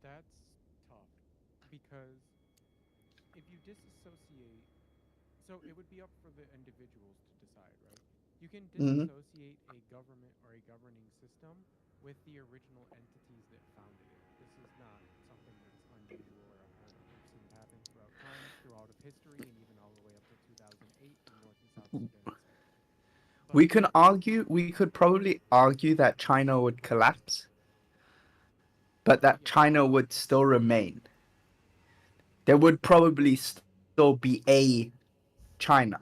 That's tough because if you disassociate, so it would be up for the individuals to decide, right? You can Hmm. disassociate a government or a governing system with the original entities that founded it. This is not something that's unusual or unheard of. We've seen it happen throughout time, throughout of history, and even all the way up to 2008 in North and South Sudan, especially. But We could probably argue that China would collapse, but that yeah, China would still remain. There would probably still be a China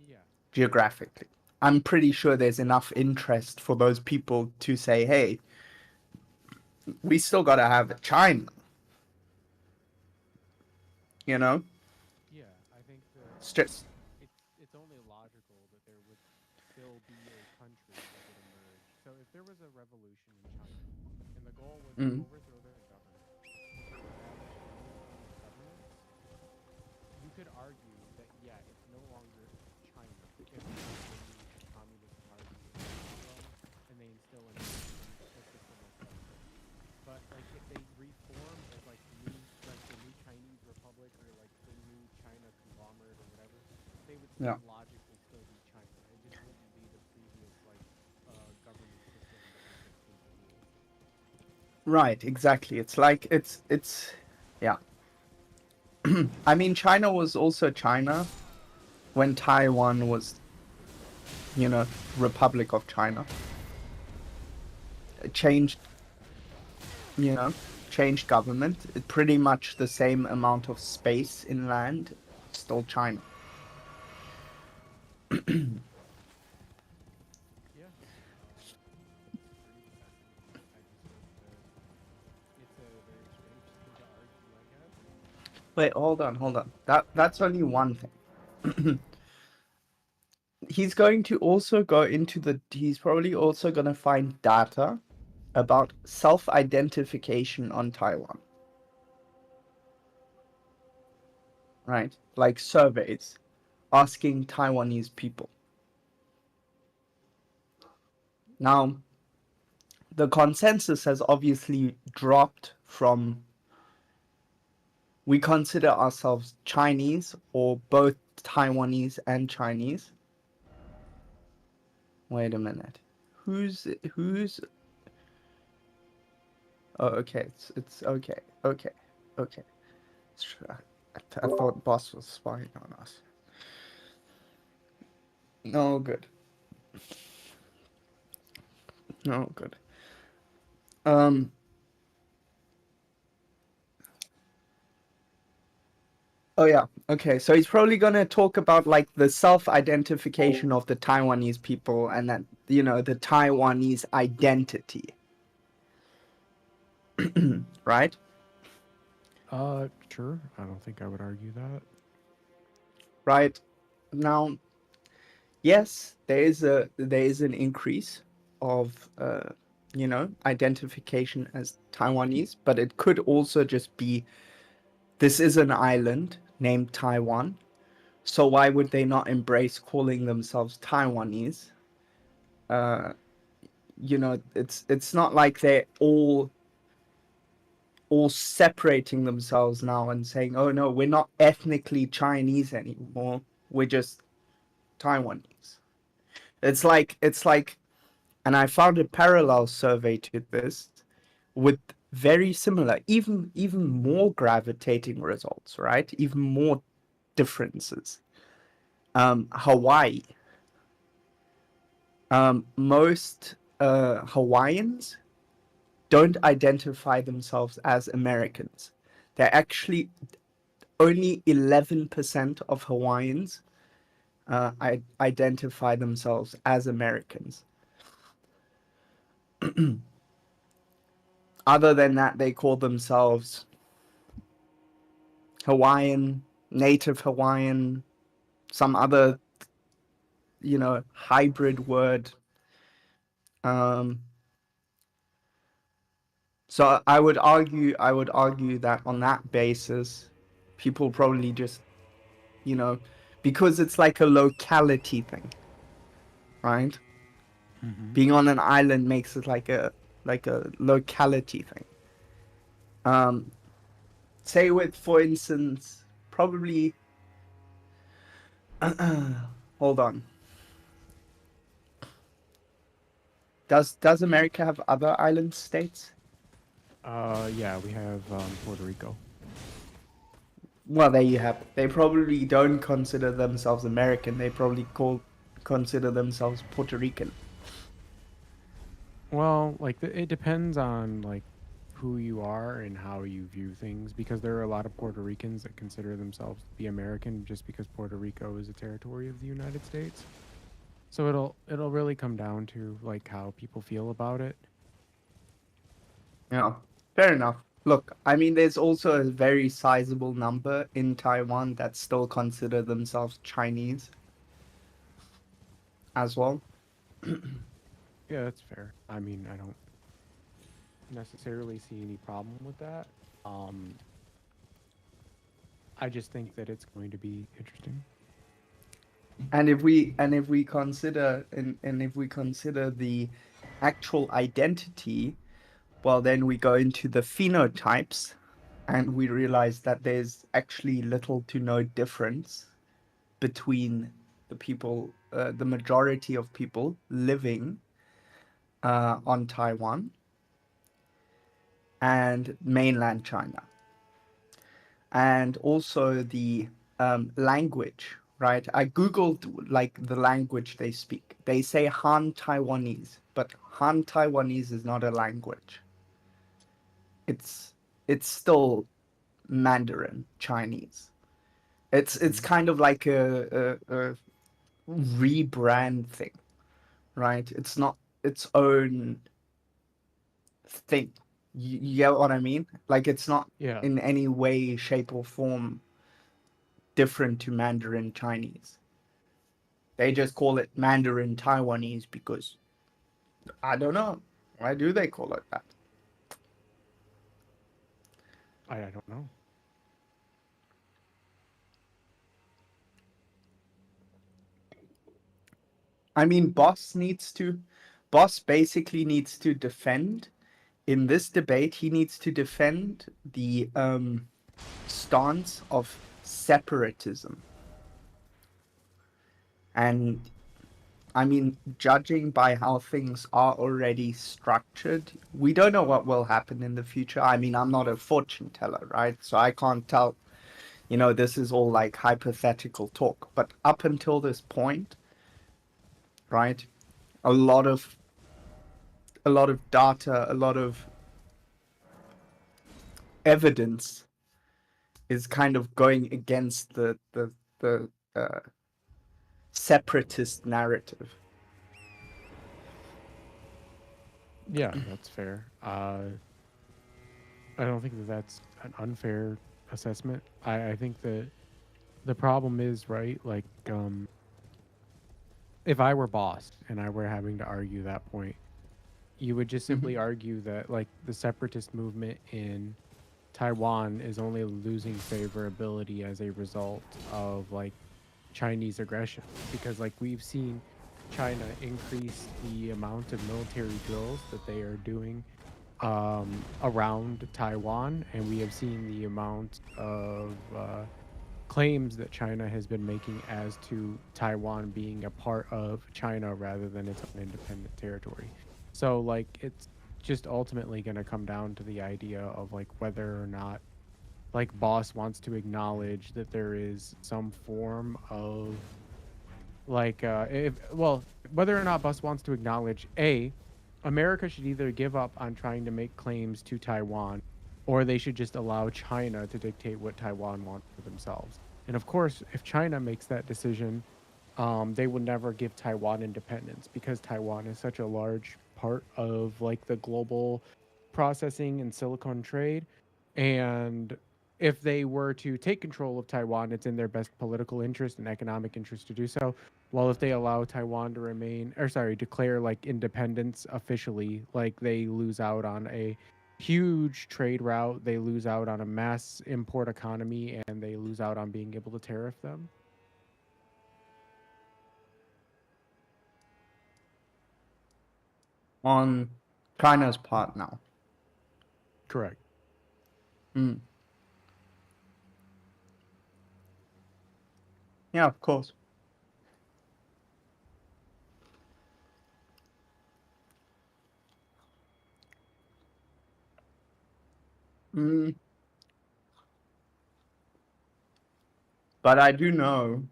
yeah, geographically. I'm pretty sure there's enough interest for those people to say, hey, we still got to have a China, you know? yeah. I think that Just, it's only logical that there would still be a country that would emerge. So if there was a revolution in China and the goal was to mm, overthrow their government and to establish a new form of governance, you could argue that yeah, it's no longer China if they use the Communist Party as the emblem and they instill a new system of government. But like if they reformed as like the new Chinese Republic or like the new China conglomerate or whatever, they would yeah. logically still be China. It just wouldn't be the previous like governing system that was dictate the rules. Right, exactly. Yeah. I mean, China was also China when Taiwan was, you know, Republic of China. It changed, you know, changed government. It pretty much the same amount of space inland, still China. Yeah, I disagree with that. I just think that it's a very strange thing to argue, I guess. Wait, hold on. That's only one thing. He's going to also go into the. He's probably also going to find data about self-identification on Taiwan, right? Like surveys asking Taiwanese people. Now, the consensus has obviously dropped from we consider ourselves Chinese or both Taiwanese and Chinese. Wait a minute. Who's Oh, okay. It's okay. Okay. Okay. I thought boss was spying on us. No good. No good. Um. Oh yeah. Okay. So he's probably gonna talk about like the self-identification of the Taiwanese people and that the Taiwanese identity, right? Sure. I don't think I would argue that. Right. Now, yes, there is an increase of identification as Taiwanese, but it could also just be this is an island named Taiwan. So why would they not embrace calling themselves Taiwanese? Uh, it's not like they're all separating themselves now and saying, "Oh no, we're not ethnically Chinese anymore. We're just Taiwanese." It's like, and I found a parallel survey to this with very similar, even more gravitating results, right? Even more differences. Hawaii. Most Hawaiians don't identify themselves as Americans. They're actually only 11% of Hawaiians identify themselves as Americans. Other than that, they call themselves Hawaiian, Native Hawaiian, some other, hybrid word. Um, so I would argue that on that basis, people probably just, you know, because it's like a locality thing, right? Mm-hmm. Being on an island makes it like like a locality thing. Um, say with, for instance, probably. Hold on. Does America have other island states? Yeah, we have Puerto Rico. Well, there you have it. They probably don't consider themselves American. They probably consider themselves Puerto Rican. Well, like it depends on like who you are and how you view things because there are a lot of Puerto Ricans that consider themselves to be American just because Puerto Rico is a territory of the United States. So it'll really come down to like how people feel about it. Yeah, fair enough. Look, I mean, there's also a very sizable number in Taiwan that still consider themselves Chinese as well. Yeah, that's fair. I mean, I don't necessarily see any problem with that. Um, I just think that it's going to be interesting. And if we consider and if we consider the actual identity, well, then we go into the phenotypes, and we realize that there's actually little to no difference between the people, the majority of people living on Taiwan and mainland China, and also the language. Right, I googled like the language they speak. They say Han Taiwanese, but Han Taiwanese is not a language. It's it's still Mandarin Chinese. It's Mhm. kind of like a rebrand thing, right? It's not its own thing. You get what I mean? Like it's not Yeah, in any way, shape, or form different to Mandarin Chinese. They just call it Mandarin Taiwanese because I don't know. Why do they call it that? I don't know. I mean, Boss basically needs to defend in this debate. He needs to defend the stance of separatism, and I mean, judging by how things are already structured, we don't know what will happen in the future. I mean, I'm not a fortune teller, right? So I can't tell. This is all like hypothetical talk. But up until this point, right, a lot of data, a lot of evidence is kind of going against the separatist narrative. Yeah, that's fair. I don't think that that's an unfair assessment. I think that the problem is right. Like, if I were boss and I were having to argue that point, you would just simply Mhm. argue that like the separatist movement in Taiwan is only losing favorability as a result of like Chinese aggression because like we've seen China increase the amount of military drills that they are doing around Taiwan, and we have seen the amount of claims that China has been making as to Taiwan being a part of China rather than its own independent territory. So like it's just ultimately going to come down to the idea of like whether or not like boss wants to acknowledge that there is some form of like if well whether or not boss wants to acknowledge a America should either give up on trying to make claims to Taiwan or they should just allow China to dictate what Taiwan wants for themselves. And of course, if China makes that decision, they will never give Taiwan independence because Taiwan is such a large part of like the global processing and silicon trade. And if they were to take control of Taiwan, it's in their best political interest and economic interest to do so. While if they allow Taiwan to remain, or sorry, declare like independence officially, like they lose out on a huge trade route, they lose out on a mass import economy, and they lose out on being able to tariff them. On China's part now. Correct. Mm. Yeah, of course. Mm. But I do know.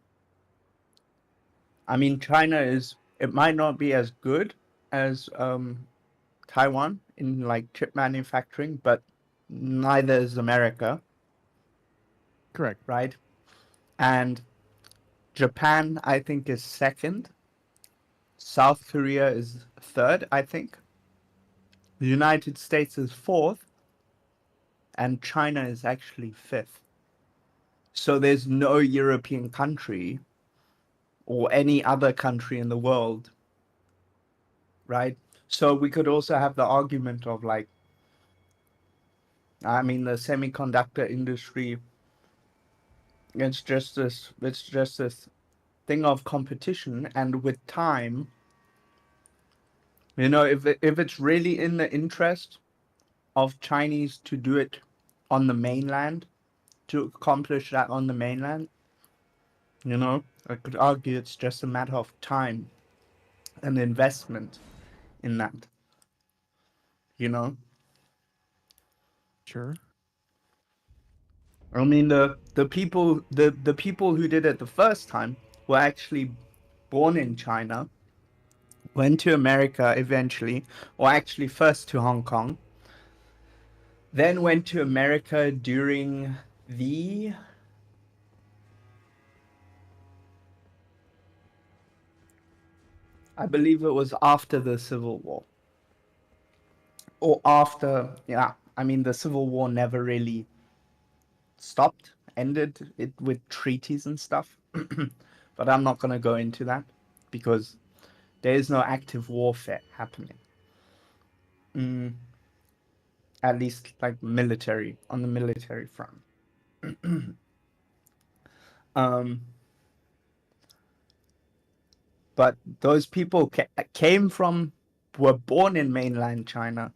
I mean, China is. It might not be as good as Taiwan in like chip manufacturing, but neither is America, Correct. right? And Japan, I think, is second. South Korea is third, I think. The United States is fourth, and China is actually fifth. So there's no European country or any other country in the world, right? So we could also have the argument of like, I mean, the semiconductor industry, it's just this thing of competition, and with time, if it's really in the interest of Chinese to do it on the mainland, to accomplish that on the mainland, I could argue it's just a matter of time and investment in that, you know. Sure. I mean, the people who did it the first time were actually born in China, went to America eventually, or actually first to Hong Kong, then went to America during the, I believe it was after the Civil War, or after, yeah. I mean, the Civil War never really stopped, ended it with treaties and stuff. But I'm not going to go into that because there is no active warfare happening. Mm, at least like military, on the military front. Um, but those people came from, were born in mainland China,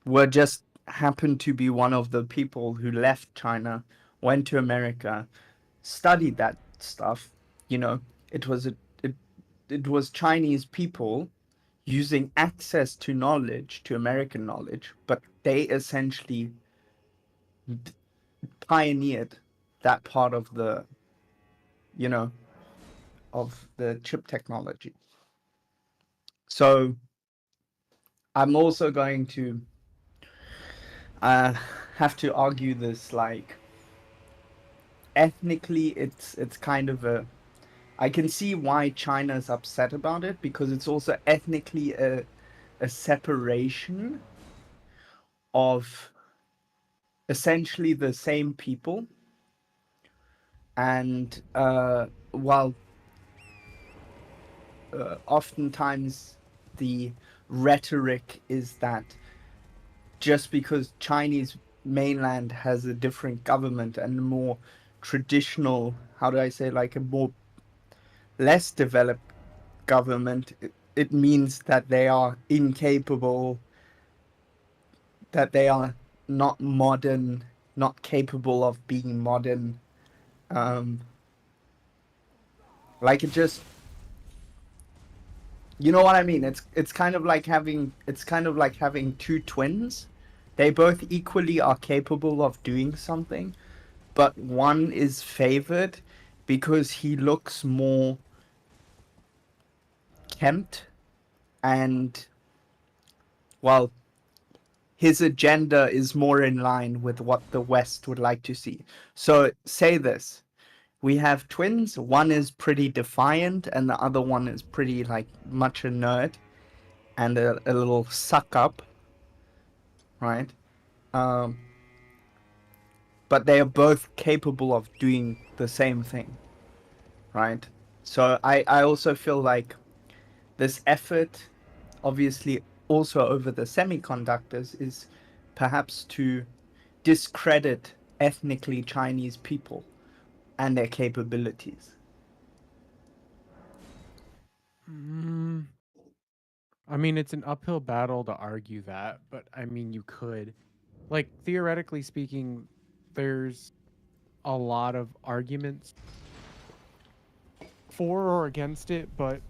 were just happened to be one of the people who left China, went to America, studied that stuff. You know, it was a, it, it was Chinese people using access to knowledge, to American knowledge, but they essentially pioneered that part of the, you know, of the chip technology. So I'm also going to uh, have to argue this, like, ethnically, it's kind of a. I can see why China's upset about it because it's also ethnically a separation of essentially the same people, and while oftentimes the rhetoric is that just because Chinese mainland has a different government and a more traditional, how do I say, like a more less developed government, it means that they are incapable, that they are not modern, not capable of being modern. Um, like it just, you know what I mean? It's kind of like having two twins. They both equally are capable of doing something, but one is favored because he looks more kempt and, well, his agenda is more in line with what the West would like to see. So say this. We have twins. One is pretty defiant, and the other one is pretty like much a nerd and a little suck up, right? Um, but they are both capable of doing the same thing, right? So I also feel like this effort, obviously also over the semiconductors, is perhaps to discredit ethnically Chinese people and their capabilities. Mm, I mean, it's an uphill battle to argue that, but I mean, you could. Like, theoretically speaking, there's a lot of arguments for or against it, but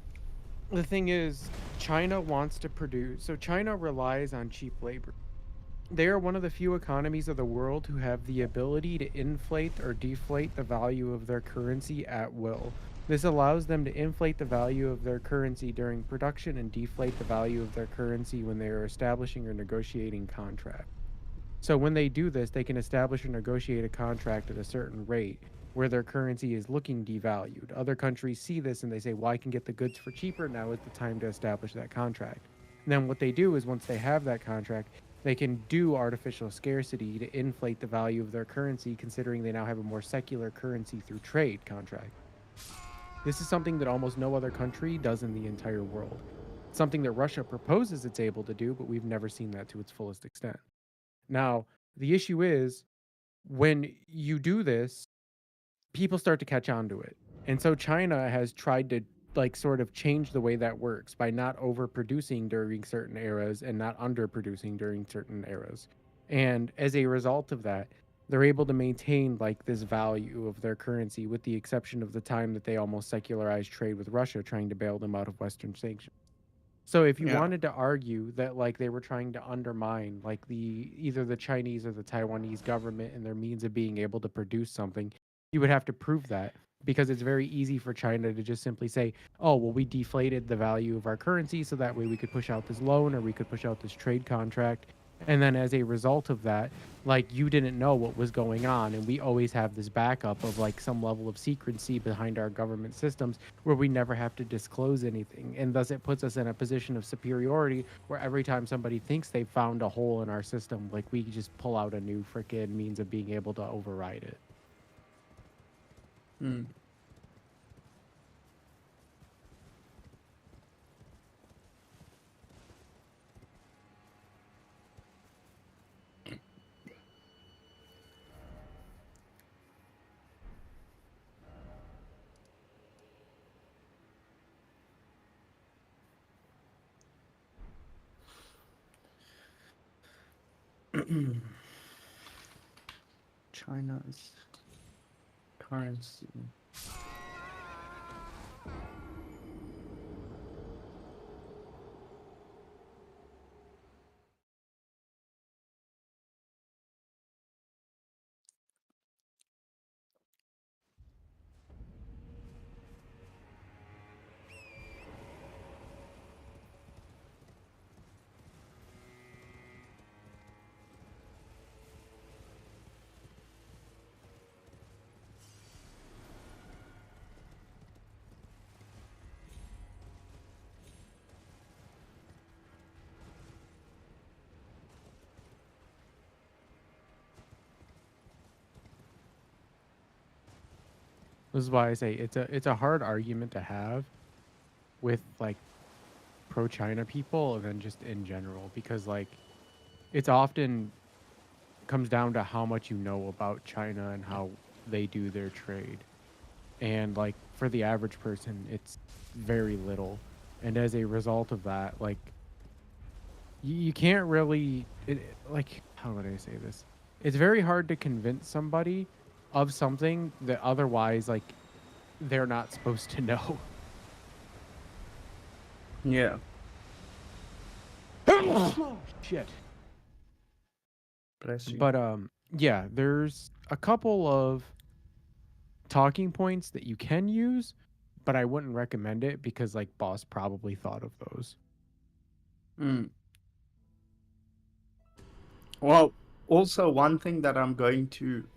the thing is, China wants to produce, so China relies on cheap labor. They are one of the few economies of the world who have the ability to inflate or deflate the value of their currency at will. This allows them to inflate the value of their currency during production and deflate the value of their currency when they are establishing or negotiating contracts. So when they do this, they can establish or negotiate a contract at a certain rate where their currency is looking devalued. Other countries see this and they say, well, I can get the goods for cheaper. Now is the time to establish that contract. And then what they do is once they have that contract, they can do artificial scarcity to inflate the value of their currency, considering they now have a more secular currency through trade contract. This is something that almost no other country does in the entire world. It's something that Russia proposes it's able to do, but we've never seen that to its fullest extent. Now, the issue is when you do this, people start to catch on to it. And so China has tried to like sort of change the way that works by not overproducing during certain eras and not underproducing during certain eras. And as a result of that, they're able to maintain like this value of their currency with the exception of the time that they almost secularized trade with Russia trying to bail them out of western sanctions. So if you Yeah. wanted to argue that like they were trying to undermine like the either the Chinese or the Taiwanese government and their means of being able to produce something, you would have to prove that because it's very easy for China to just simply say, "Oh, well we deflated the value of our currency so that way we could push out this loan or we could push out this trade contract." And then as a result of that, like you didn't know what was going on and we always have this backup of like some level of secrecy behind our government systems where we never have to disclose anything. And thus it puts us in a position of superiority where every time somebody thinks they've found a hole in our system, like we just pull out a new freaking means of being able to override it. Mm. China's currency. This is why I say it's a hard argument to have with like pro China people and then just in general because like it's often comes down to how much you know about China and how they do their trade. And like for the average person, it's very little. And as a result of that, like you can't really like how would I say this? It's very hard to convince somebody of something that otherwise like they're not supposed to know. Yeah. Oh, shit. Bless you. But yeah, there's a couple of talking points that you can use, but I wouldn't recommend it because like boss probably thought of those. Mm. Well, also one thing that I'm going to,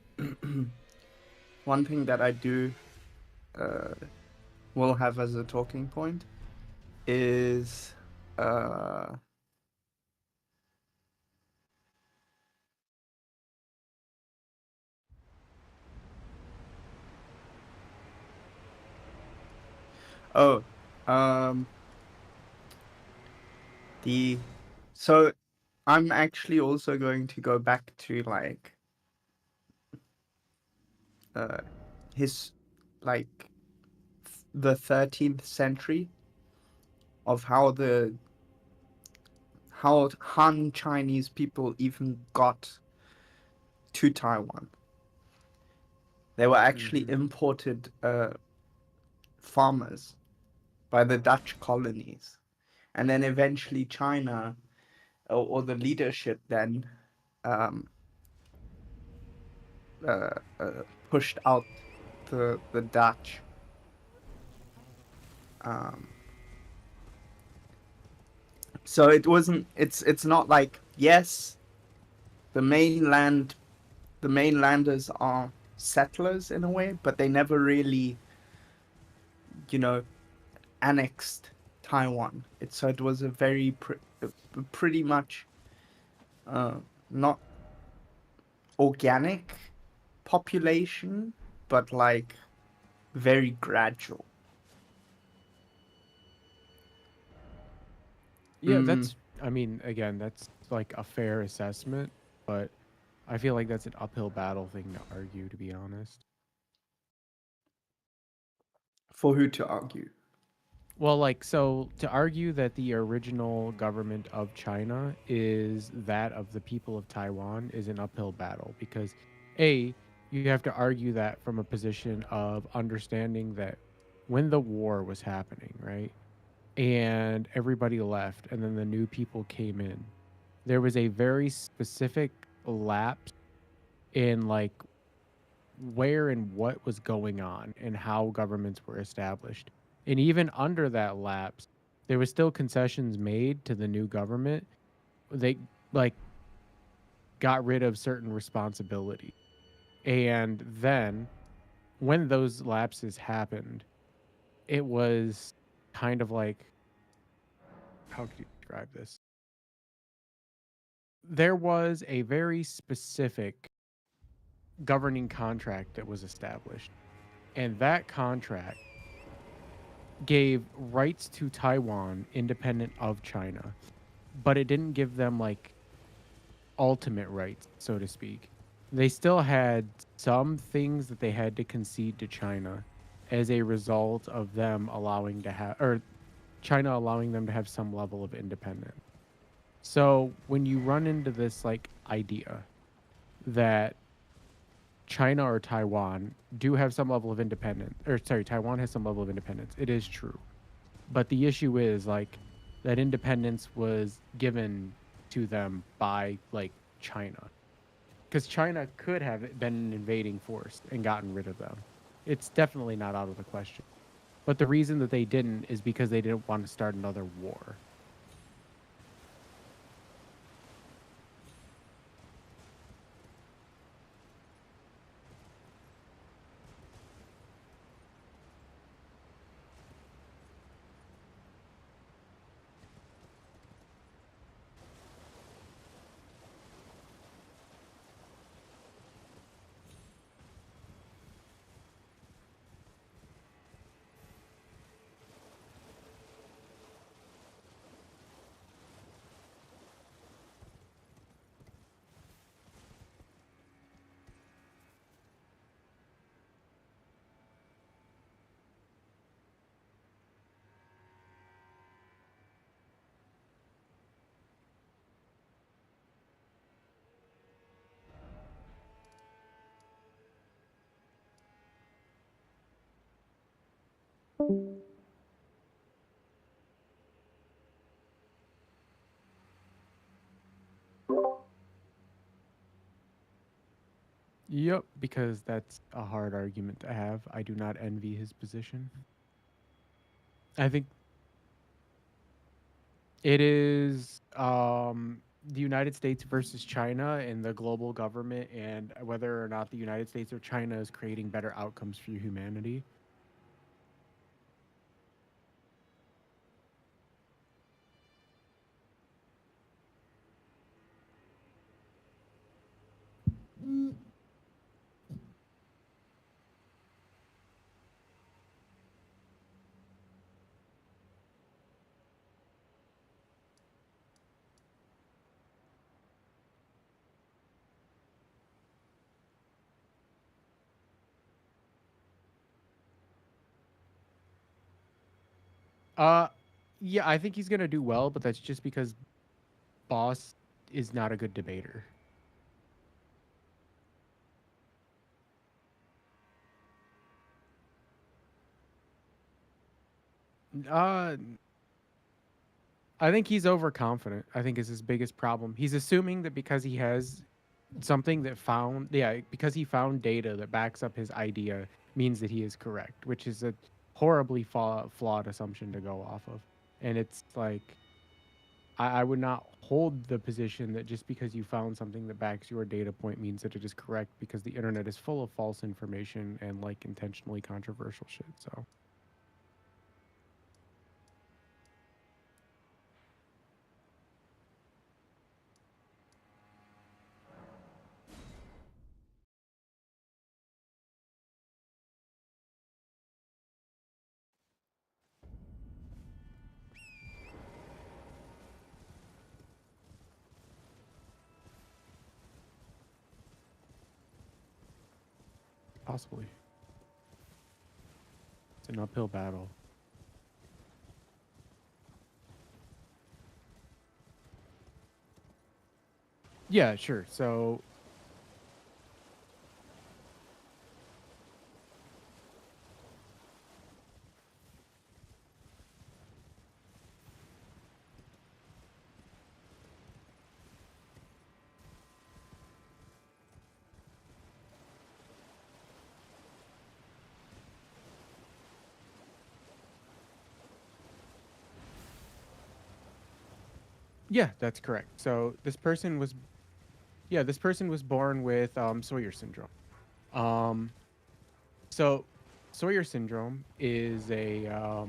one thing that I do uh, will have as a talking point is uh, oh um the so I'm actually also going to go back to like uh his like the 13th century of how the how Han Chinese people even got to Taiwan. They were actually Mm-hmm. imported farmers by the Dutch colonies. And then eventually China, or the leadership then, um, uh, pushed out the Dutch. Um, so it wasn't. It's not like, yes, the the mainlanders are settlers in a way, but they never really, you know, annexed Taiwan. It was a pretty much uh, not organic population, but like very gradual. Yeah, Mm, that's, I mean, again, that's like a fair assessment, but I feel like that's an uphill battle thing to argue, to be honest. for who to argue? Well, like, so to argue that the original government of China is that of the people of Taiwan is an uphill battle because, A, you have to argue that from a position of understanding that when the war was happening, right? And everybody left, and then the new people came in, there was a very specific lapse in like where and what was going on and how governments were established. And even under that lapse, there was still concessions made to the new government. They like got rid of certain responsibility. And then when those lapses happened, it was kind of like, how could you describe this? There was a very specific governing contract that was established. And that contract gave rights to Taiwan independent of China, but it didn't give them like ultimate rights, so to speak. They still had some things that they had to concede to China as a result of them allowing to have, or China allowing them to have some level of independence. So when you run into this like idea that China or Taiwan do have some level of independence, or sorry, Taiwan has some level of independence, it is true. But the issue is like that independence was given to them by like China. Because China could have been an invading force and gotten rid of them. It's definitely not out of the question. But the reason that they didn't is because they didn't want to start another war. Yep, because that's a hard argument to have. I do not envy his position. I think it is the United States versus China and the global government and whether or not the United States or China is creating better outcomes for humanity. Uh yeah, I think he's going to do well, but that's just because boss is not a good debater. Uh, I think he's overconfident. I think is his biggest problem. He's assuming that because he has something that found, yeah, because he found data that backs up his idea means that he is correct, which is a horribly flawed assumption to go off of. And it's like, I would not hold the position that just because you found something that backs your data point means that it is correct, because the internet is full of false information and like intentionally controversial shit. So possibly it's an uphill battle. Yeah, sure. So yeah, that's correct. So this person was, yeah, this person was born with Sawyer syndrome. Um, so Sawyer syndrome is a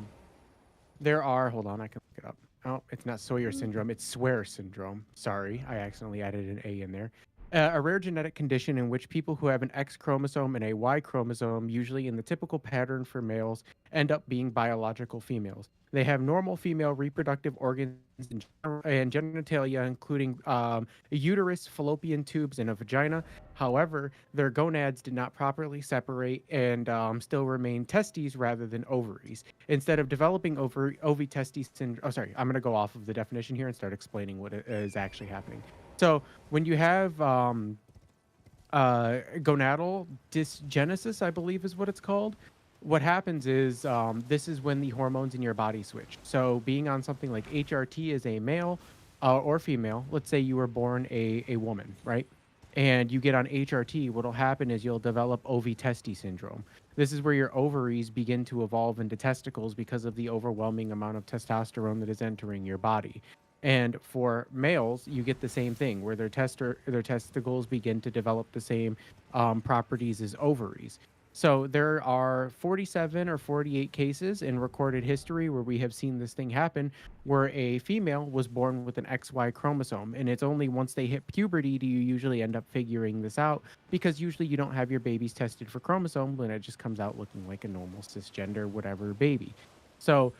there are, hold on, I can look it up. Oh, it's not Sawyer syndrome, it's Swear syndrome. Sorry, I accidentally added an A in there. A rare genetic condition in which people who have an X chromosome and a Y chromosome, usually in the typical pattern for males, end up being biological females. They have normal female reproductive organs and genitalia, including a uterus, fallopian tubes, and a vagina. However, their gonads did not properly separate and still remain testes rather than ovaries. Instead of developing ovitestes syndrome, oh, sorry, I'm going to go off of the definition here and start explaining what is actually happening. So when you have gonadal dysgenesis, I believe is what it's called. What happens is this is when the hormones in your body switch. So being on something like HRT as a male or female, let's say you were born a woman, right? And you get on HRT, what'll happen is you'll develop ovitestes syndrome. This is where your ovaries begin to evolve into testicles because of the overwhelming amount of testosterone that is entering your body. And for males, you get the same thing, where their testicles begin to develop the same properties as ovaries. So there are 47 or 48 cases in recorded history where we have seen this thing happen, where a female was born with an XY chromosome. And it's only once they hit puberty do you usually end up figuring this out, because usually you don't have your babies tested for chromosome when it just comes out looking like a normal cisgender, whatever baby. So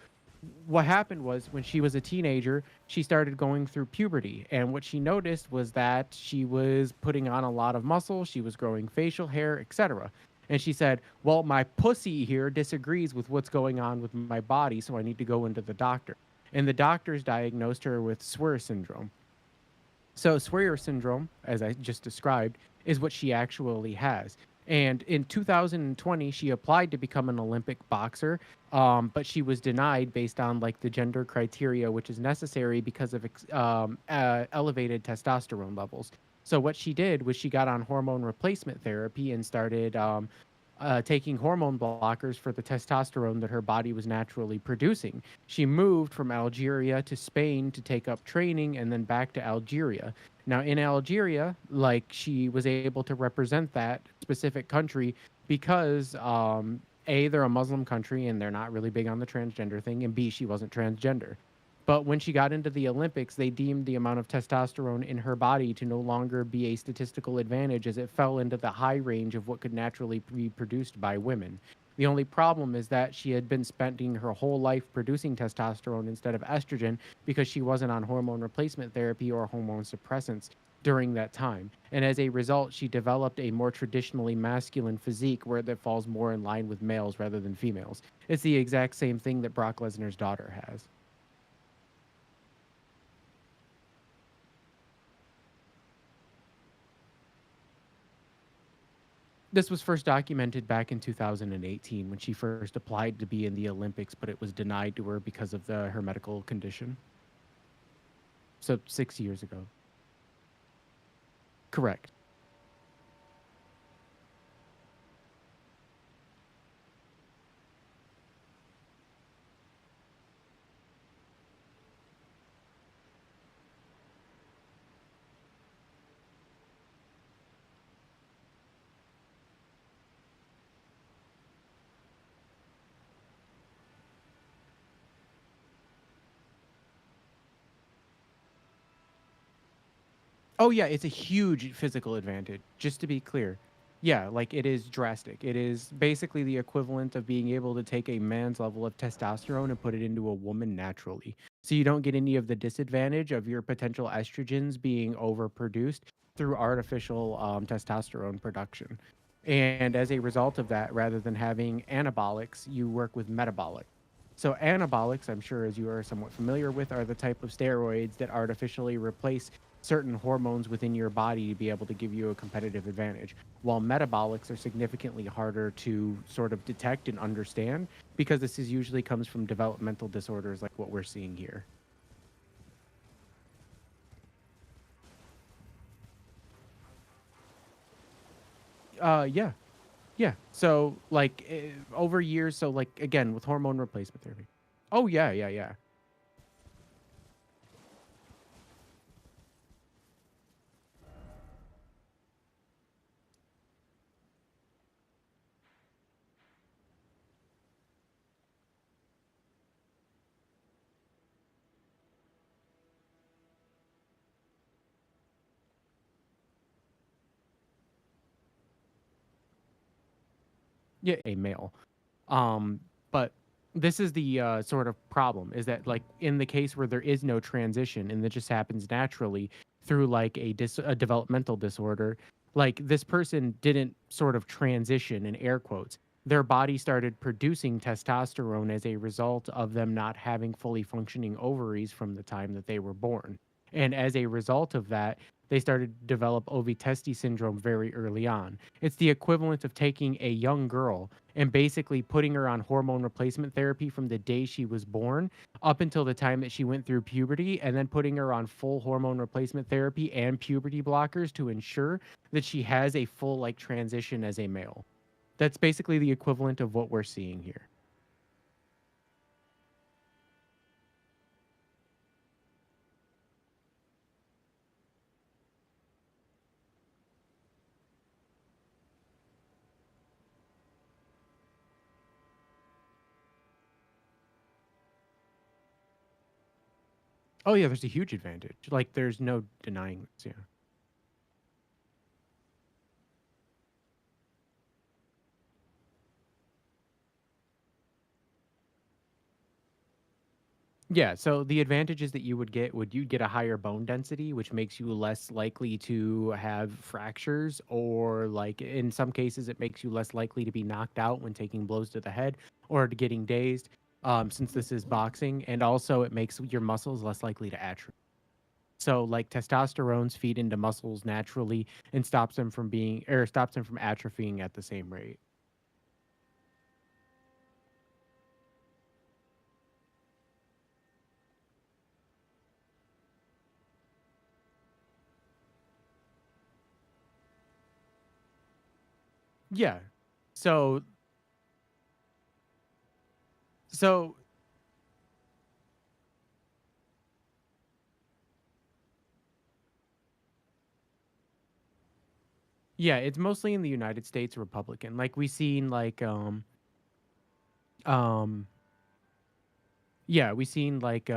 what happened was when she was a teenager, she started going through puberty. And what she noticed was that she was putting on a lot of muscle, she was growing facial hair, etc. And she said, well, my pussy here disagrees with what's going on with my body, so I need to go into the doctor. And the doctors diagnosed her with SWIR syndrome. So Swyer syndrome, as I just described, is what she actually has. And in 2020, she applied to become an Olympic boxer, but she was denied based on like the gender criteria, which is necessary because of elevated testosterone levels. So what she did was she got on hormone replacement therapy and started taking hormone blockers for the testosterone that her body was naturally producing. She moved from Algeria to Spain to take up training and then back to Algeria. Now, in Algeria, like she was able to represent that specific country because A, they're a Muslim country and they're not really big on the transgender thing, and B, she wasn't transgender. But when she got into the Olympics, they deemed the amount of testosterone in her body to no longer be a statistical advantage, as it fell into the high range of what could naturally be produced by women. The only problem is that she had been spending her whole life producing testosterone instead of estrogen because she wasn't on hormone replacement therapy or hormone suppressants during that time. And as a result, she developed a more traditionally masculine physique where that falls more in line with males rather than females. It's the exact same thing that Brock Lesnar's daughter has. This was first documented back in 2018 when she first applied to be in the Olympics, but it was denied to her because of her medical condition. So 6 years ago. Correct. Oh yeah, it's a huge physical advantage, just to be clear. Yeah, like it is drastic. It is basically the equivalent of being able to take a man's level of testosterone and put it into a woman naturally. So you don't get any of the disadvantage of your potential estrogens being overproduced through artificial testosterone production. And as a result of that, rather than having anabolics, you work with metabolic. So anabolics, I'm sure as you are somewhat familiar with, are the type of steroids that artificially replace certain hormones within your body to be able to give you a competitive advantage. While metabolics are significantly harder to sort of detect and understand because this is usually comes from developmental disorders like what we're seeing here. Yeah. Yeah. So like over years, so like again with hormone replacement therapy. Oh yeah, yeah, yeah. Yeah, a male. Um, but this is the sort of problem is that like in the case where there is no transition and it just happens naturally through like a developmental disorder, like this person didn't sort of transition in air quotes. Their body started producing testosterone as a result of them not having fully functioning ovaries from the time that they were born. And as a result of that, they started to develop ovitesti syndrome very early on. It's the equivalent of taking a young girl and basically putting her on hormone replacement therapy from the day she was born up until the time that she went through puberty, and then putting her on full hormone replacement therapy and puberty blockers to ensure that she has a full like transition as a male. That's basically the equivalent of what we're seeing here. Oh yeah, there's a huge advantage. Like there's no denying this. Yeah. Yeah, so the advantages that you would get would you get a higher bone density, which makes you less likely to have fractures, or like in some cases, it makes you less likely to be knocked out when taking blows to the head or to getting dazed, since this is boxing, and also it makes your muscles less likely to atrophy. So like testosterones feed into muscles naturally and stops them from atrophying at the same rate. Yeah. So so yeah, it's mostly in the United States Republican. Like we seen um yeah, we seen like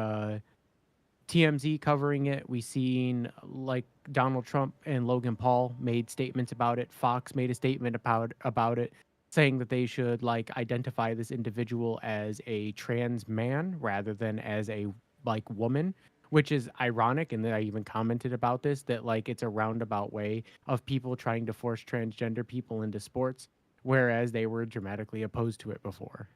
TMZ covering it. We seen like Donald Trump and Logan Paul made statements about it. Fox made a statement about it saying that they should like identify this individual as a trans man rather than as a like woman, which is ironic, and then I even commented about this that like it's a roundabout way of people trying to force transgender people into sports whereas they were dramatically opposed to it before.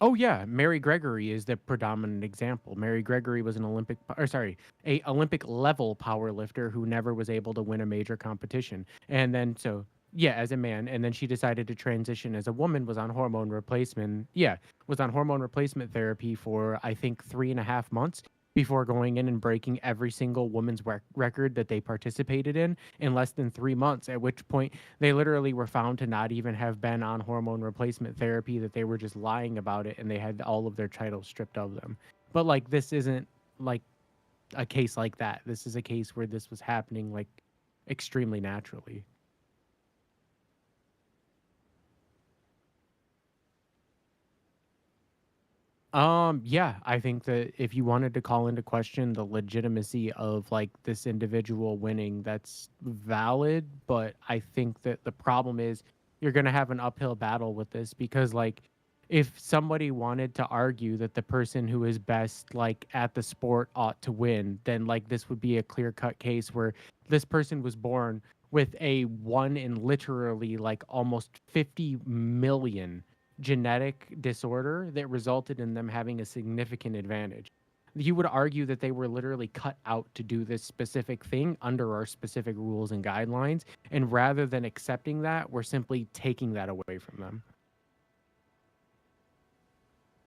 Oh yeah, Mary Gregory is the predominant example. Mary Gregory was an a Olympic level power lifter who never was able to win a major competition. And then so yeah, as a man, and then she decided to transition as a woman, was on hormone replacement. Yeah, was on hormone replacement therapy for I think 3.5 months before going in and breaking every single woman's record that they participated in less than 3 months. At which point they literally were found to not even have been on hormone replacement therapy, that they were just lying about it, and they had all of their titles stripped of them. But like this isn't like a case like that. This is a case where this was happening like extremely naturally. Yeah, I think that if you wanted to call into question the legitimacy of like this individual winning, that's valid, but I think that the problem is you're going to have an uphill battle with this, because like if somebody wanted to argue that the person who is best like at the sport ought to win, then like this would be a clear-cut case where this person was born with a one in literally like almost 50 million genetic disorder that resulted in them having a significant advantage. You would argue that they were literally cut out to do this specific thing under our specific rules and guidelines. And rather than accepting that, we're simply taking that away from them.